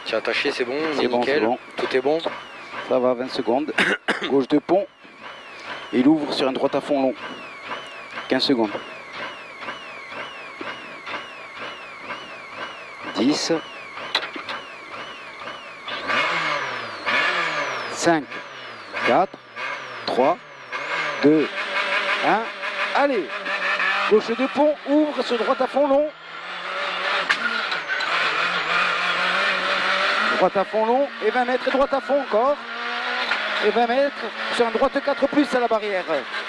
Tu es attaché, c'est bon, C'est bon, nickel, c'est bon. tout est bon. Ça va, 20 secondes. Gauche de pont. Il ouvre sur un droite à fond long. 15 secondes. 10. 5, 4, 3, 2, 1. Allez. Gauche de pont, ouvre sur droite à fond long. Droite à fond long et 20 mètres et droite à fond encore. Et 20 mètres sur un droite 4 plus à la barrière.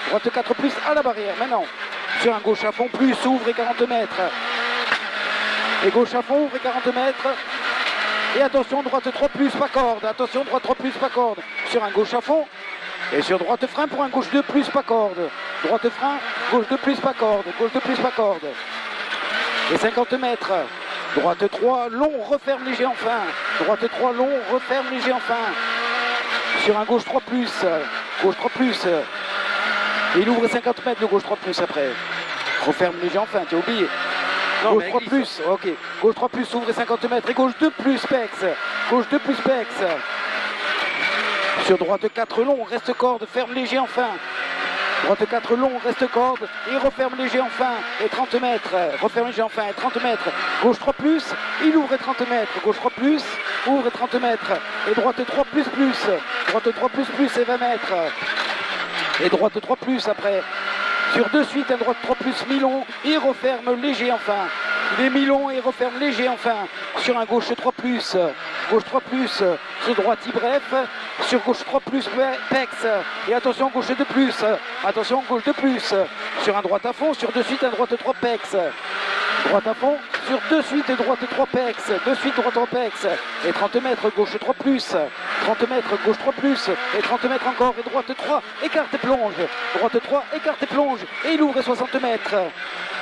Droite 4 plus à la barrière. Maintenant, sur un gauche à fond plus, ouvre et 40 mètres. Et gauche à fond, ouvre et 40 mètres. Et attention, droite 3 plus, pas corde. Attention, droite 3 plus, pas corde. Sur un gauche à fond. Et sur droite frein pour un gauche 2 plus, pas corde. Droite frein, gauche 2 plus, pas corde. Gauche 2 plus, pas corde. Et 50 mètres. Droite 3, long, referme léger en fin. Droite 3, long, referme léger en fin. Sur un gauche 3 plus. Gauche 3 plus. Et il ouvre 50 mètres le gauche 3 plus après. Referme léger en fin, tu as oublié. Non, Gauche 3 plus, ok. Gauche 3 plus, ouvre 50 mètres. Et gauche 2 plus, pex. Gauche 2 plus, pex. Sur droite 4 long, reste corde, ferme léger en fin. Droite 4 long, reste corde et referme léger en fin et 30 mètres. Referme léger en fin et 30 mètres. Gauche 3 plus, il ouvre et 30 mètres. Gauche 3 plus, ouvre et 30 mètres. Et droite 3 plus plus. Droite 3 plus plus et 20 mètres. Et droite 3 plus après. Sur de suite, un droite 3 plus mi-long, il referme léger en fin. Il est mi-long et il referme léger en fin. Sur un gauche 3 plus. Gauche 3 plus, sur droite bref, sur gauche 3 plus, pex, et attention gauche 2 plus, attention gauche 2 plus, sur un droite à fond, sur de suite un droite 3 pex, droite à fond, sur de suite droite 3 pex, de suite droite 3 pex, et 30 mètres gauche 3 plus, 30 mètres gauche 3 plus, et 30 mètres encore, et droite 3, écarte et plonge, droite 3, écarte et plonge, et il ouvre 60 mètres,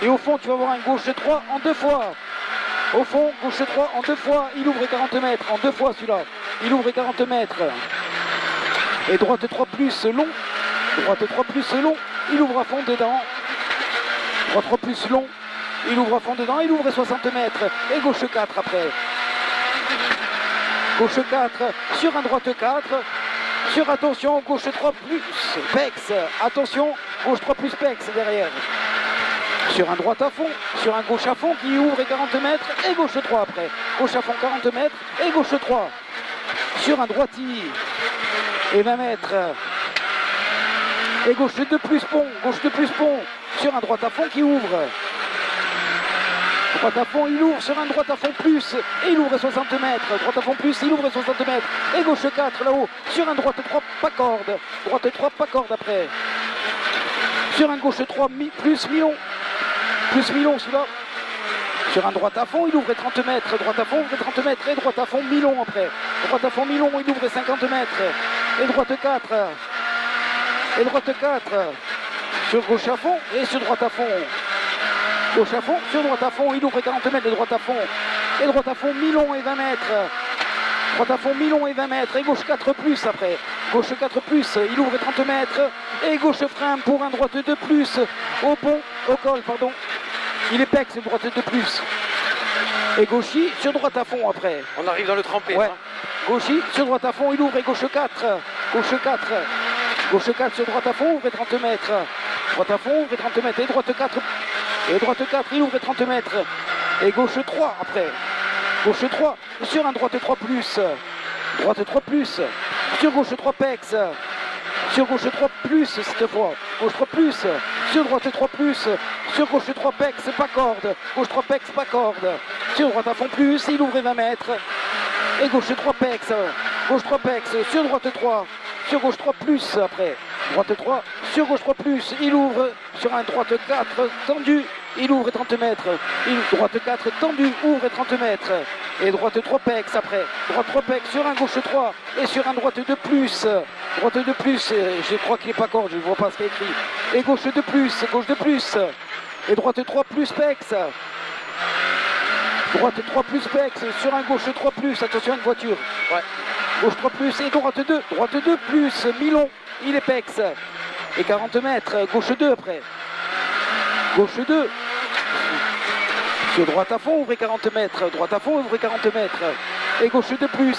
et au fond tu vas avoir un gauche 3 en 2 fois. Au fond, gauche 3 en 2 fois, il ouvre 40 mètres, en 2 fois celui-là, il ouvre 40 mètres. Et droite 3 plus long, droite 3 plus long, il ouvre à fond dedans. Droite 3 plus long, il ouvre à fond dedans, il ouvre 60 mètres. Et gauche 4 après. Gauche 4, sur un droite 4, sur attention, gauche 3 plus, pex, attention, gauche 3 plus pex derrière. Sur un droite à fond, sur un gauche à fond qui ouvre et 40 mètres et gauche 3 après. Gauche à fond 40 mètres et gauche 3. Sur un droiti et 20 mètres. Et gauche 2 plus pont, gauche 2 plus pont. Sur un droite à fond qui ouvre. Droite à fond, il ouvre sur un droite à fond plus et il ouvre 60 mètres. Droite à fond plus, il ouvre 60 mètres. Et gauche 4 là-haut, sur un droite 3 pas corde. Droite 3 pas corde après. Sur un gauche 3 plus mi-long. Plus mi-long celui-là. Sur un droite à fond, il ouvre 30 mètres. Droite à fond, ouvre 30 mètres. Et droite à fond, mi-long après. Droite à fond, mi-long, il ouvre 50 mètres. Et droite 4. Et droite 4. Sur gauche à fond et sur droite à fond. Gauche à fond, sur droite à fond, il ouvre 40 mètres de droite à fond. Et droite à fond, mi-long et 20 mètres. Droite à fond, mi-long et 20 mètres. Et gauche 4 plus après. Gauche 4 plus, il ouvre 30 mètres. Et gauche frein pour un droite 2 plus. Au pont, au col, pardon. Il est pex, droite 2 plus. Et gauchi sur droite à fond après. On arrive dans le trempé. Ouais. Hein. Gauchi sur droite à fond, il ouvre et gauche 4. Gauche 4. Gauche 4 sur droite à fond, ouvre 30 mètres. Droite à fond, ouvre 30 mètres. Et droite 4. Et droite 4, il ouvre 30 mètres. Et gauche 3 après. Gauche 3 sur un droite 3 plus. Droite 3 plus. Sur gauche 3 pex. Sur gauche 3 plus cette fois. Gauche 3 plus. Sur droite 3 plus. Sur gauche 3 pex, pas corde. Gauche 3 pex, pas corde. Sur droite à fond plus, il ouvre 20 mètres. Et gauche 3 pex. Gauche 3 pex. Sur droite 3. Sur gauche 3 plus après. Droite 3. Sur gauche 3 plus, il ouvre sur un droite 4 tendu. Il ouvre 30 mètres. Droite 4 tendu, ouvre 30 mètres. Et droite 3 pex après. Droite 3 pex sur un gauche 3 et sur un droite 2 plus. Droite 2 plus, je crois qu'il n'est pas corde, je ne vois pas ce qu'il y a écrit. Et gauche 2 plus, gauche 2 plus. Et droite 3 plus pex. Droite 3 plus pex sur un gauche 3 plus. Attention à une voiture. Ouais. Gauche 3 plus et droite 2. Droite 2 plus, mi-long, il est pex. Et 40 mètres, gauche 2 après. Gauche 2. Sur droite à fond, ouvrez 40 mètres. Droite à fond, ouvrez 40 mètres. Et gauche de plus.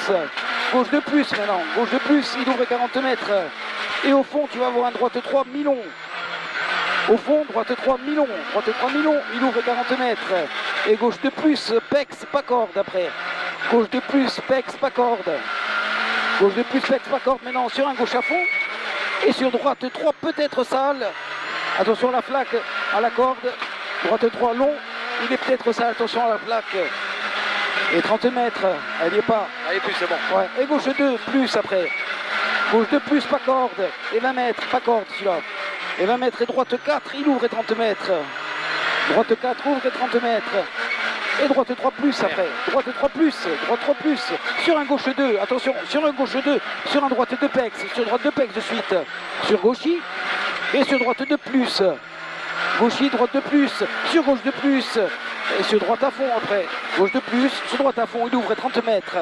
Gauche de plus maintenant. Gauche de plus, il ouvre 40 mètres. Et au fond, tu vas avoir un droite 3, Milon. Au fond, droite 3, Milon. Droite 3, Milon, il ouvre 40 mètres. Et gauche de plus, Pex, pas corde après. Gauche de plus, Pex, pas corde. Gauche de plus, Pex, pas corde maintenant sur un gauche à fond. Et sur droite 3, peut-être sale. Attention à la flaque, à la corde. Droite 3, long. Il est peut-être sale, attention à la flaque. Et 30 mètres, elle n'y est pas. Allez, plus, c'est bon. Ouais. Et gauche 2, plus après. Gauche 2, plus, pas corde. Et 20 mètres, pas corde celui-là. Et 20 mètres et droite 4, il ouvre et 30 mètres. Droite 4, ouvre et 30 mètres. Et droite 3 plus après. Droite 3 plus, droite 3 plus. Sur un gauche 2, attention, sur un gauche 2, sur un droite 2 pex, sur droite 2 pex de suite. Sur gauchy et sur droite 2 plus. Gauchy, droite de plus, sur gauche de plus. Et sur droite à fond après. Gauche de plus, sur droite à fond, il ouvre et 30 mètres.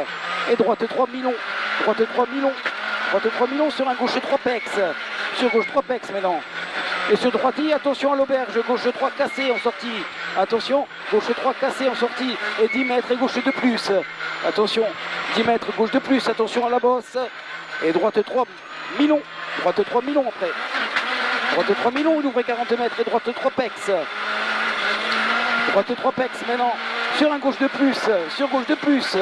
Et droite 3 Milon. Droite 3 Milon. Droite 3 Milon sur un gauche 3 pex. Sur gauche 3 pex maintenant. Et sur droite, attention à l'auberge, gauche 3 cassé en sortie. Attention, gauche 3 cassé en sortie. Et 10 mètres et gauche de plus. Attention, 10 mètres, gauche de plus. Attention à la bosse. Et droite 3 Milon. Droite 3 Milon après. Droite 3 Milon, il ouvre 40 mètres. Et droite 3 pex. Droite 3 pex maintenant. Sur un gauche de plus. Sur gauche de plus.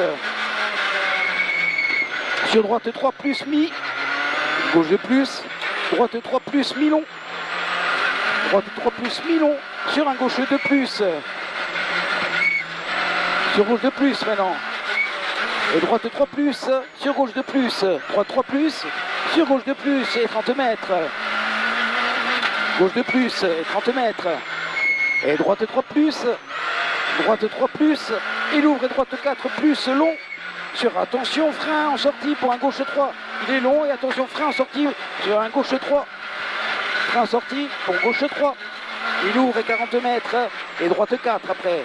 Sur droite 3 plus mi. Gauche de plus. Droite 3 plus Milon. Droite 3 plus Milon. Sur un gauche de plus. Sur gauche de plus maintenant. Et droite 3 plus. Sur gauche de plus. Droite 3 plus. Sur gauche de plus. Et 30 mètres. Gauche de plus. Et 30 mètres. Et droite 3 plus. Droite 3 plus. Il ouvre et droite 4 plus long. Sur attention, frein en sortie pour un gauche 3. Il est long et attention, frein en sortie sur un gauche 3. Frein en sortie pour gauche 3. Il ouvre et 40 mètres. Et droite 4 après.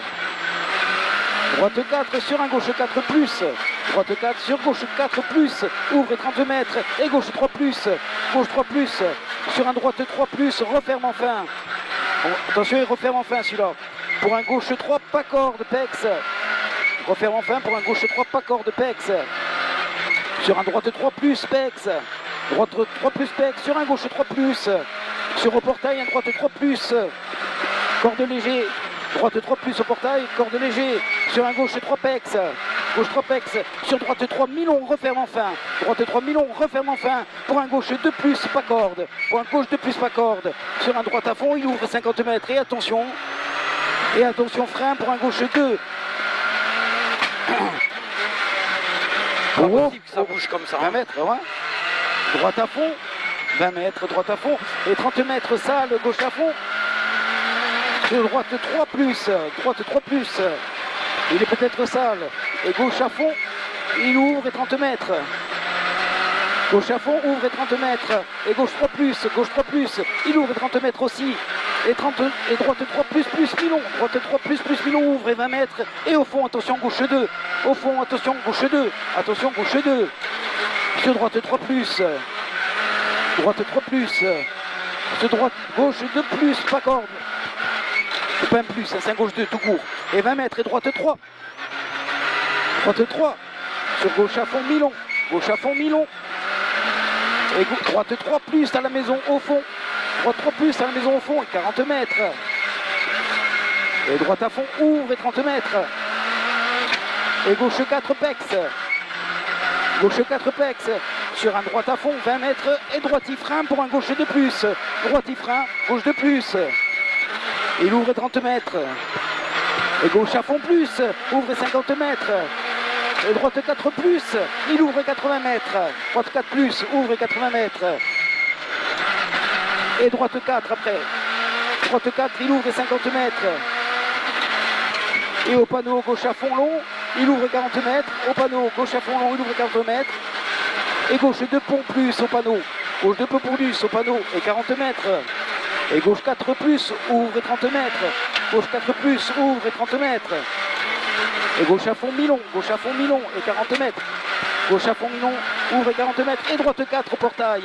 Droite 4 sur un gauche 4 plus. Droite 4 sur gauche 4 plus. Ouvre et 30 mètres. Et gauche 3 plus. Gauche 3 plus. Sur un droite 3 plus. Referme enfin. Attention, il referme enfin celui-là. Pour un gauche 3, pas corde, pex. Referme enfin pour un gauche 3, pas corde, pex. Sur un droite 3 plus, pex. Droite 3 plus, pex. Sur un gauche 3 plus. Sur au portail, un droite 3 plus. Corde léger. Droite 3 plus au portail, corde léger. Sur un gauche 3 pex. Gauche 3 pex. Sur droite 3 Milon, referme enfin. Droite 3 Milon, referme enfin. Pour un gauche 2 plus, pas corde. Pour un gauche 2 plus, pas corde. Sur un droite à fond, il ouvre 50 mètres. Et attention. Et attention, frein pour un gauche 2. Pas possible que ça bouge comme ça. 20 mètres, ouais. Droite à fond. 20 mètres, droite à fond. Et 30 mètres, sale, gauche à fond. Sur droite 3 plus. Droite 3 plus. Il est peut-être sale. Et gauche à fond. Il ouvre et 30 mètres. Gauche à fond, ouvre et 30 mètres. Et gauche 3 plus. Gauche 3 plus. Il ouvre et 30 mètres aussi. Et droite 3 plus Milon. Droite 3 plus Milon ouvre et 20 mètres. Et au fond, attention, gauche 2. Au fond, attention, gauche 2. Attention, gauche 2. Sur droite 3 plus. Droite 3 plus. Sur droite, gauche 2 plus, pas corde. C'est pas un plus, c'est un gauche 2 tout court. Et 20 mètres et droite 3. Droite 3. Sur gauche à fond Milon. Gauche à fond Milon. Et droite 3 plus à la maison au fond. Droite 3 plus à la maison au fond et 40 mètres. Et droite à fond, ouvre et 30 mètres. Et gauche 4 pex. Gauche 4 pex. Sur un droite à fond, 20 mètres. Et droite il frein pour un gauche de plus. Droite il frein, gauche de plus. Il ouvre et 30 mètres. Et gauche à fond plus. Ouvre et 50 mètres. Et droite 4 plus. Il ouvre et 80 mètres. Droite 4 plus. Ouvre et 80 mètres. Et droite 4 après. Droite 4, il ouvre et 50 mètres. Et au panneau, gauche à fond long, il ouvre 40 mètres. Au panneau, gauche à fond long, il ouvre 40 mètres. Et gauche 2 ponts plus au panneau. Gauche 2 ponts plus au panneau et 40 mètres. Et gauche 4 plus, ouvre et 30 mètres. Gauche 4 plus, ouvre et 30 mètres. Et gauche à fond Milon, gauche à fond Milon et 40 mètres. Gauche à fond Milon, ouvre et 40 mètres. Et droite 4 au portail.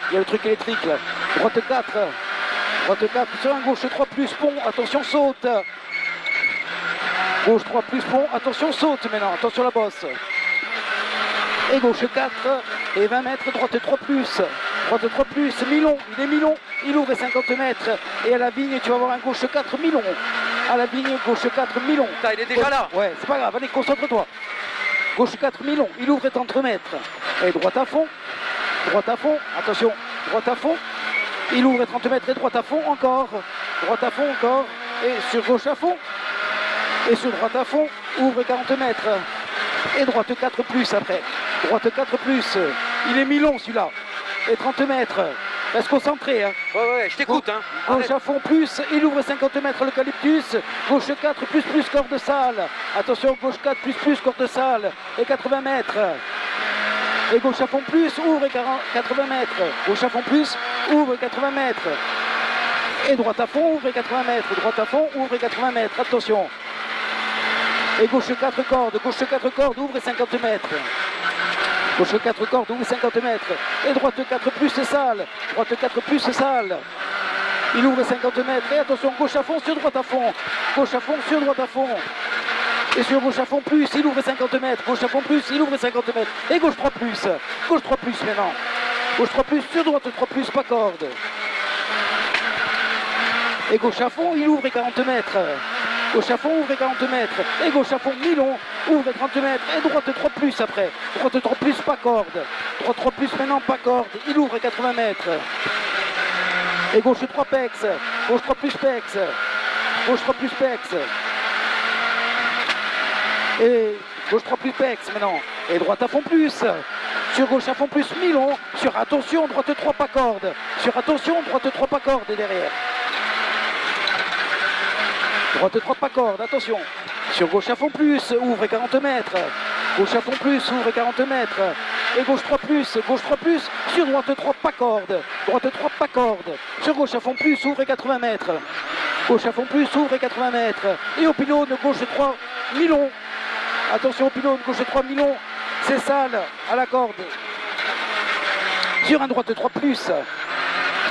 Il y a le truc électrique là. Droite 4. Droite 4 sur un gauche 3 plus pont. Attention, saute. Gauche 3 plus pont, attention saute maintenant, attention la bosse. Et gauche 4 et 20 mètres, droite 3 plus. Droite 3 plus, mi-long, il est mi-long, il ouvre 50 mètres. Et à la vigne, tu vas avoir un gauche 4 mi-long. À la vigne, gauche 4 mi-long. Il est déjà là. Ouais, c'est pas grave, allez, concentre-toi. Gauche 4 mi-long, il ouvre 30 mètres. Et droite à fond, attention, droite à fond. Il ouvre 30 mètres et droite à fond encore. Droite à fond encore. Et sur gauche à fond. Et sur droite à fond, ouvre 40 mètres. Et droite 4 plus après. Droite 4 plus. Il est mi-long celui-là. Et 30 mètres. Reste concentré. Hein. Ouais, je t'écoute. Hein. Gauche à fond plus. Il ouvre 50 mètres l'eucalyptus. Gauche 4 plus corde sale. Attention, gauche 4 plus corde sale. Et 80 mètres. Et gauche à fond plus, ouvre 80 mètres. Gauche à fond plus, ouvre 80 mètres. Et droite à fond, ouvre 80 mètres. Droite à fond, ouvre 80 mètres. Attention. Et gauche 4 cordes. Gauche 4 cordes, ouvre 50 mètres. Gauche 4 cordes, ouvre 50 mètres. Et droite 4 plus sale. Droite 4 plus sale. Il ouvre 50 mètres. Et attention, gauche à fond sur droite à fond. Gauche à fond sur droite à fond. Et sur gauche à fond plus, il ouvre 50 mètres. Gauche à fond plus, il ouvre 50 mètres. Et gauche 3 plus. Gauche 3 plus maintenant. Gauche 3 plus, sur droite 3 plus, pas corde. Et gauche à fond, il ouvre 40 mètres. Gauche à fond, ouvre 40 mètres. Et gauche à fond, mi-long, ouvre 30 mètres. Et droite 3 plus après. Droite 3 plus, pas corde. Droite 3 plus maintenant, pas corde. Il ouvre 80 mètres. Et gauche 3 pex. Gauche 3 plus pex. Gauche 3 plus pex. Et gauche 3 plus pex maintenant. Et droite à fond plus. Sur gauche à fond plus, mi-long. Sur attention, droite 3 pas corde. Sur attention, droite 3 pas corde derrière. Droite 3 pas corde, attention. Sur gauche à fond plus, ouvre 40 mètres. Gauche à fond plus, ouvre 40 mètres. Et gauche 3 plus, sur droite 3 pas corde. Droite 3 pas corde. Sur gauche à fond plus, ouvre 80 mètres. Gauche à fond plus, ouvre 80 mètres. Et au pylône, gauche 3, mi-long. Attention au pylône, gauche 3 mi-long, c'est sale à la corde. Sur un droite 3 plus,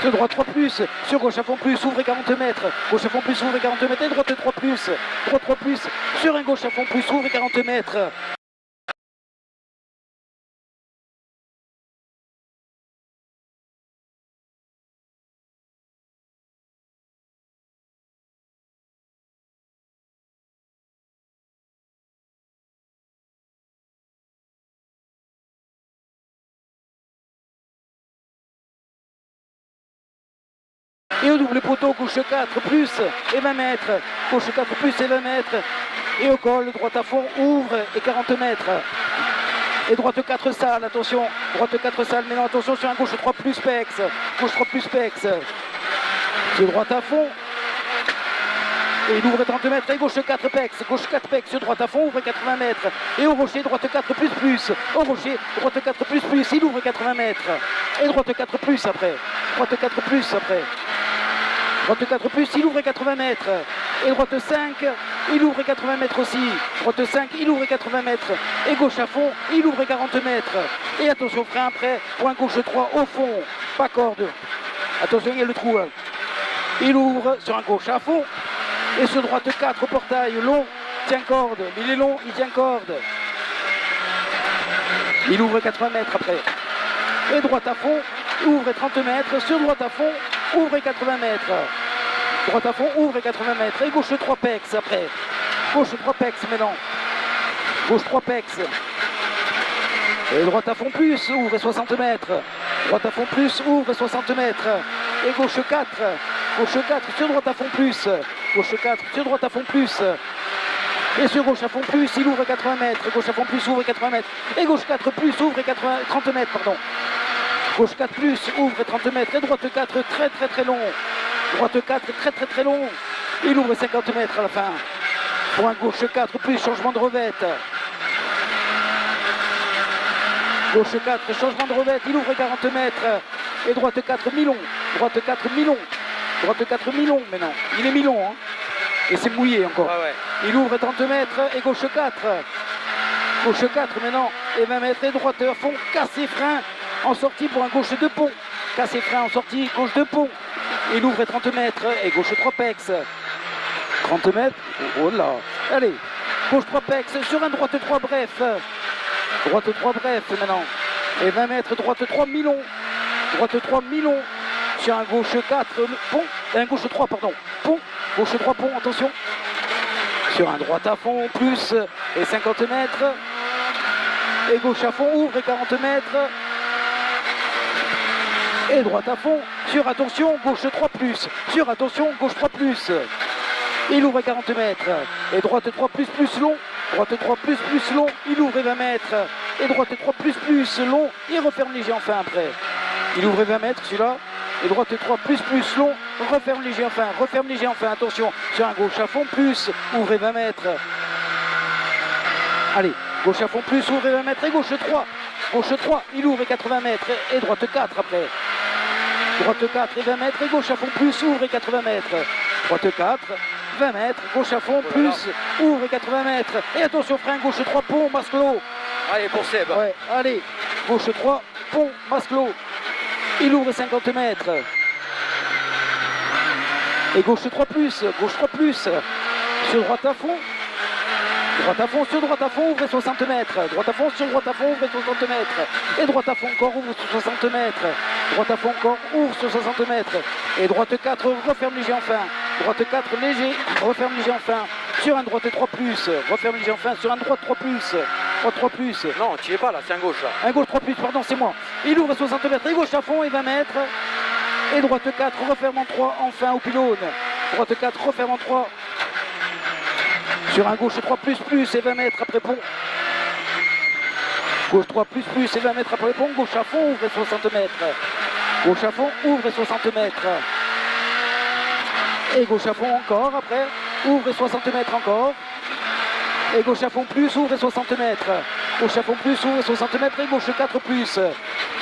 sur droite 3 plus, sur gauche à fond plus, ouvre 40 mètres. Gauche à fond plus, ouvre 40 mètres et droite 3 plus, droite 3 plus, sur un gauche à fond plus, ouvre 40 mètres. Et on ouvre le poteau, gauche 4 plus et 20 mètres. Gauche 4 plus et 20 mètres. Et au col, droite à fond, ouvre et 40 mètres. Et droite 4 sale, attention. Droite 4 sale, mais non, attention sur un gauche 3 plus pex. Gauche 3 plus pex. Sur droite à fond. Et il ouvre 30 mètres et gauche 4 pex. Gauche 4 pex sur droite à fond, ouvre 80 mètres. Et au rocher, droite 4 plus plus. Au rocher, droite 4 plus plus, il ouvre 80 mètres. Et droite 4 plus après. Droite 4 plus après. Droite 4 plus, il ouvre 80 mètres. Et droite 5, il ouvre 80 mètres aussi. Droite 5, il ouvre 80 mètres. Et gauche à fond, il ouvre 40 mètres. Et attention, frein après, point gauche 3 au fond, pas corde. Attention, il y a le trou. Il ouvre sur un gauche à fond. Et sur droite 4 au portail, long, tient corde. Il est long, il tient corde. Il ouvre 80 mètres après. Et droite à fond, ouvre 30 mètres. Sur droite à fond, ouvre 80 mètres. Droite à fond, ouvre 80 mètres. Et gauche 3 pex après. Gauche 3 pex maintenant. Gauche 3 pex. Et droite à fond plus, ouvre 60 mètres. Droite à fond plus, ouvre 60 mètres. Et gauche 4. Gauche 4 sur droite à fond plus. Gauche 4 sur droite à fond plus. Et sur gauche à fond plus, il ouvre 80 mètres. Gauche à fond plus, ouvre 80 mètres. Et gauche 4 plus, ouvre 30 mètres, pardon. Gauche 4 plus, ouvre 30 mètres. Et droite 4 très long. Droite 4 très long. Il ouvre 50 mètres à la fin. Pour un gauche 4 plus, changement de revette. Gauche 4, changement de revette. Il ouvre 40 mètres. Et droite 4 mi-long. Droite 4 mi-long. Droite 4 mi-long maintenant. Il est mi-long. Hein. Et c'est mouillé encore. Ouais. Il ouvre 30 mètres. Et gauche 4. Gauche 4 maintenant. Et 20 mètres. Et droite à fond. Cassé frein. En sortie pour un gauche de pont. Cassé frein en sortie. Gauche de pont. Il ouvre 30 mètres. Et gauche 3 pex. 30 mètres. Oh là. Allez. Gauche 3 pex sur un droite 3 bref. Droite 3 bref maintenant. Et 20 mètres, droite 3 mi-long. Droite 3 mi-long. Sur un gauche 4 pont. Un gauche 3 pardon. Pont. Gauche 3 pont, attention. Sur un droite à fond plus et 50 mètres. Et gauche à fond, ouvre et 40 mètres. Et droite à fond, sur attention, gauche 3 plus. Sur attention, gauche 3 plus. Il ouvre et 40 mètres. Et droite 3 plus long. Droite 3 plus long. Il ouvre et 20 mètres. Et droite 3 plus long. Il referme léger enfin après. Il ouvre et 20 mètres celui-là. Et droite 3 plus long. Referme léger enfin. Referme léger enfin. Attention, sur un gauche à fond plus. Ouvre et 20 mètres. Allez. Gauche à fond plus, ouvre et 20 mètres et gauche 3. Gauche 3, il ouvre et 80 mètres et droite 4 après. Droite 4 et 20 mètres et gauche à fond plus, ouvre et 80 mètres. Droite 4, 20 mètres, gauche à fond plus, ouvre et 80 mètres. Et attention frein, gauche 3, pont, Masclo. Allez pour Seb. Ouais, allez, gauche 3, pont, Masclo. Il ouvre et 50 mètres. Et gauche 3 plus, gauche 3 plus. Sur droite à fond. Droite à fond, sur droite à fond, ouvre et 60 mètres. Droite à fond, sur droite à fond, ouvre et 60 mètres. Et droite à fond encore, ouvre sur 60 mètres. Droite à fond encore, ouvre sur 60 mètres. Et droite 4, referme léger enfin. Droite 4, léger, referme léger enfin. Sur un droite 3 plus, referme léger enfin. Sur un droite 3 plus. Droite 3 plus. Non, tu n'y es pas là, c'est un gauche là. Un gauche 3 plus, pardon, c'est moi. Il ouvre à 60 mètres. Et gauche à fond et 20 mètres. Et droite 4, referme en 3, enfin au pylône. Droite 4, referme en 3. Sur un gauche 3 plus et 20 mètres après pont. Gauche 3 plus et 20 mètres après pont. Gauche à fond, ouvre et 60 mètres. Gauche à fond, ouvre et 60 mètres. Et gauche à fond encore après. Ouvre et 60 mètres encore. Et gauche à fond plus, ouvre et 60 mètres. Gauche à fond plus, ouvre et 60 mètres. Et gauche 4 plus.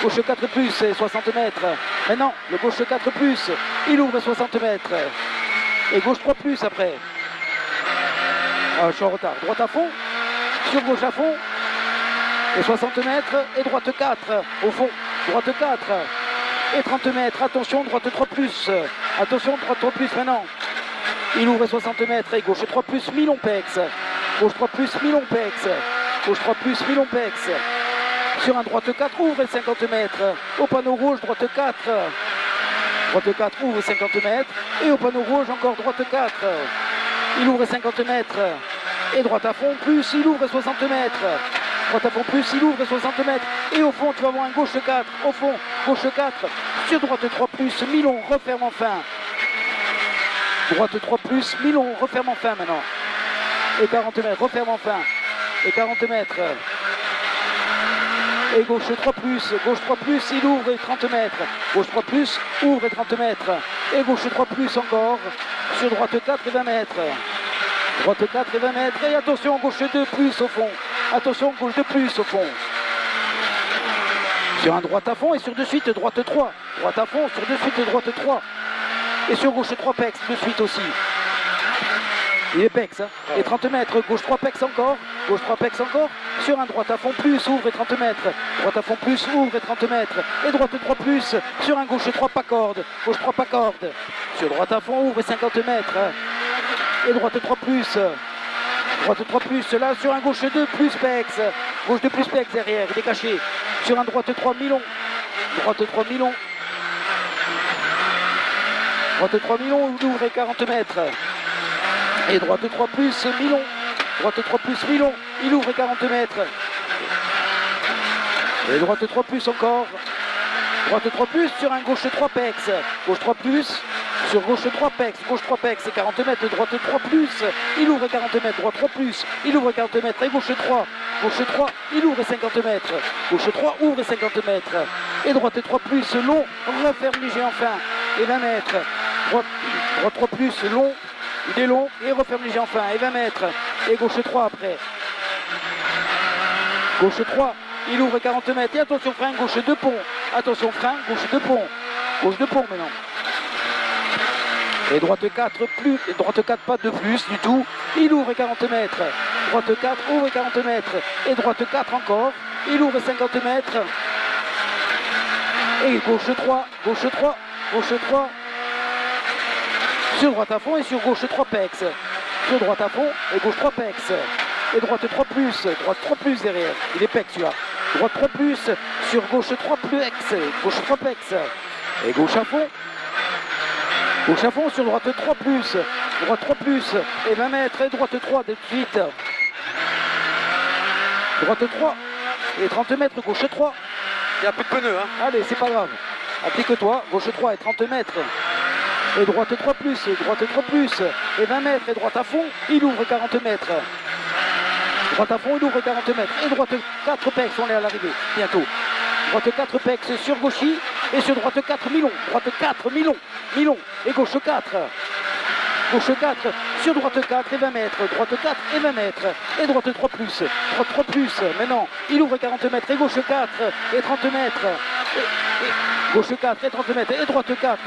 Gauche 4 plus et 60 mètres. Maintenant, le gauche 4 plus. Il ouvre et 60 mètres. Et gauche 3 plus après. Ah, je suis en retard. Droite à fond, sur gauche à fond, et 60 mètres, et droite 4, au fond, droite 4, et 30 mètres, attention, droite 3 plus, attention, droite 3 plus maintenant, il ouvre 60 mètres, et gauche 3 plus, mi-long pex, gauche 3 plus, mi-long pex, gauche 3 plus, mi-long pex, sur un droite 4, ouvre 50 mètres, au panneau rouge, droite 4, droite 4, ouvre 50 mètres, et au panneau rouge, encore droite 4, il ouvre 50 mètres. Et droite à fond plus, il ouvre 60 mètres. Droite à fond plus, il ouvre 60 mètres. Et au fond, tu vas voir un gauche 4. Au fond, gauche 4. Sur droite 3 plus, mi-long, referme enfin. Droite 3 plus, mi-long, referme enfin maintenant. Et 40 mètres, referme enfin. Et 40 mètres. Et gauche 3 plus, il ouvre et 30 mètres. Gauche 3 plus, ouvre et 30 mètres. Et gauche 3 plus encore. Sur droite 4 et 20 mètres. Droite 4 et 20 mètres. Et attention, gauche 2 plus au fond. Attention, gauche 2 plus au fond. Sur un droite à fond et sur de suite droite 3. Droite à fond, sur de suite droite 3. Et sur gauche 3 pex de suite aussi. Il est pex, hein. Et 30 mètres, gauche 3 pex encore. Gauche 3 pex encore. Sur un droite à fond plus, ouvre et 30 mètres. Droite à fond plus, ouvre et 30 mètres. Et droite 3 plus. Sur un gauche 3 pas corde. Gauche 3 pas corde. Sur droite à fond, ouvre et 50 mètres. Et droite 3 plus. Droite 3 plus. Là, sur un gauche 2 plus pex. Gauche 2 plus pex derrière. Il est caché. Sur un droite 3 mi-long. Droite 3 mi-long. Droite 3 mi-long, ouvre et 40 mètres. Et droite 3 plus, mi-long. Droite 3 plus, mi-long. Il ouvre 40 mètres. Et droite 3 plus encore. Droite 3 plus sur un gauche 3 pex. Gauche 3 plus. Sur gauche 3 pex. Gauche 3 pex. Et 40 mètres. Droite 3 plus. Il ouvre 40 mètres. Droite 3 plus. Il ouvre 40 mètres. Et gauche 3. Gauche 3. Il ouvre 50 mètres. Gauche 3 ouvre 50 mètres. Et droite 3 plus long. Referme léger enfin. Et 20 mètres. Droite 3 plus long. Il est long et referme léger enfin. Et 20 mètres. Et gauche 3 après. Gauche 3. Il ouvre 40 mètres. Et attention frein. Gauche 2 pont. Attention frein. Gauche 2 pont. Gauche 2 pont maintenant. Et droite 4 plus. Et droite 4 pas de plus du tout. Il ouvre 40 mètres. Droite 4 ouvre 40 mètres. Et droite 4 encore. Il ouvre 50 mètres. Et gauche 3. Gauche 3. Gauche 3. Sur droite à fond et sur gauche 3 pex. Sur droite à fond et gauche 3 pex. et droite 3 plus, droite 3 plus derrière, il est pec celui-là, droite 3 plus, sur gauche 3 plus ex, gauche 3 pex, et gauche à fond sur droite 3 plus, droite 3 plus, et 20 mètres, et droite 3 de suite, droite 3, et 30 mètres, gauche 3, Il n'y a plus de pneus. Hein. allez c'est pas grave, applique-toi, gauche 3 et 30 mètres, et droite 3 plus, droite 3 plus, et 20 mètres, et droite à fond, il ouvre 40 mètres. Droite à fond, il ouvre 40 mètres, et droite 4 pex, on est à l'arrivée, bientôt. Droite 4 pex sur gauchy, et sur droite 4 Milon, droite 4 Milon, et gauche 4. Gauche 4, sur droite 4 et 20 mètres, droite 4 et 20 mètres, et droite 3 plus, droite 3 plus, maintenant, il ouvre 40 mètres, et gauche 4 et 30 mètres, et gauche 4 et 30 mètres, et droite 4.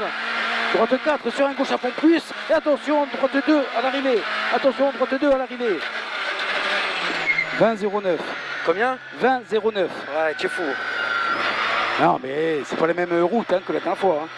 Droite 4 sur un gauche à fond plus, et attention, droite 2 à l'arrivée, attention, droite 2 à l'arrivée. 20,09. Combien? 20,09. Ouais, tu es fou. Non mais c'est pas les mêmes routes hein, que la dernière fois. Hein.